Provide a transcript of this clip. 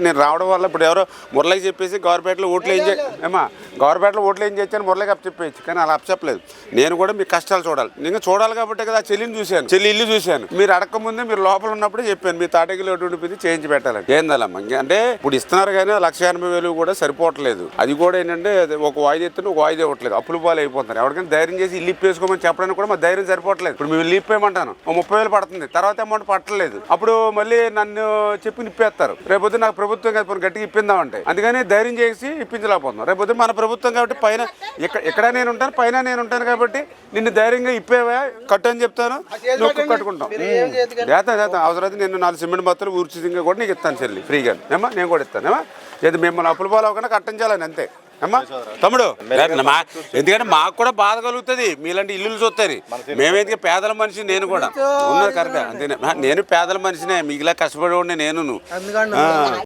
నేను రావడం వల్ల ఇప్పుడు ఎవరో మురళికి చెప్పేసి గవర్నమెంట్లో ఓట్లు ఏం ఏమా గవర్నమెంట్లో ఓట్లు ఏం చేయించాను మురళికి చెప్పేయచ్చు, కానీ అలా చెప్పలేదు. నేను కూడా మీ కష్టాలు చూడాలి, నేను చూడాలి కాబట్టి కదా చెల్లిని చూశాను, చెల్లి ఇల్లు చూశాను. మీరు అడగక ముందే మీరు లోపల ఉన్నప్పుడే చెప్పాను మీ తాటకిలో ఉండిపోయింది చేయించి పెట్టాలని. ఏందమ్మా అంటే ఇప్పుడు ఇస్తున్నారు కానీ 1,80,000 కూడా సరిపోవట్లేదు. అది కూడా ఏంటంటే ఒక వాయిదా ఎత్తున ఒక వాయిదా ఇవ్వట్లేదు, అప్పులు పాలు అయిపోతున్నారు. ఎవరికైనా ధైర్యం చేసి ఇల్లు ఇప్పేసుకోమని చెప్పడానికి కూడా మా ధైర్యం సరిపోవట్లేదు. ఇప్పుడు మేము ఇల్లు ఇప్పేయమంటాను 30,000 పడుతుంది, తర్వాత అమౌంట్ పట్టలేదు, అప్పుడు మళ్ళీ నన్ను చెప్పి ఇప్పేస్తారు. రేపొద్దు నాకు ప్రభుత్వం కదా గట్టిగా ఇప్పిందామంటే, అందుకని ధైర్యం చేసి ఇప్పించలేకపోతున్నాం. రేపొద్దు మన ప్రభుత్వం కాబట్టి పైన ఇక్కడ నేను ఉంటాను, పైన నేను ఉంటాను కాబట్టి నిన్ను ధైర్యంగా ఇప్పేవా కట్టు అని చెప్తాను, నువ్వు కట్టుకుంటాం. చేస్తాను అవసరం నేను 4 సిమెంట్ బత్తలు ఊర్చిగా కూడా నీకు ఇస్తాను చెల్లి ఫ్రీగా ఏమా, నేను కూడా ఇస్తాను ఏమా. ఏది మిమ్మల్ని అప్పులు పాలు అవ్వకుండా కట్టించాలని అంతే అమ్మా తమ్ముడు. ఎందుకంటే మాకు కూడా బాధ కలుగుతుంది మీలాంటి ఇల్లులు చూస్తాయి. మేమేందుకు పేదల మనిషి, నేను కూడా ఉన్నది కరెక్ట్ అంతేనే, నేను పేదల మనిషినే, మిగిలిన కష్టపడేవాడిని నేను.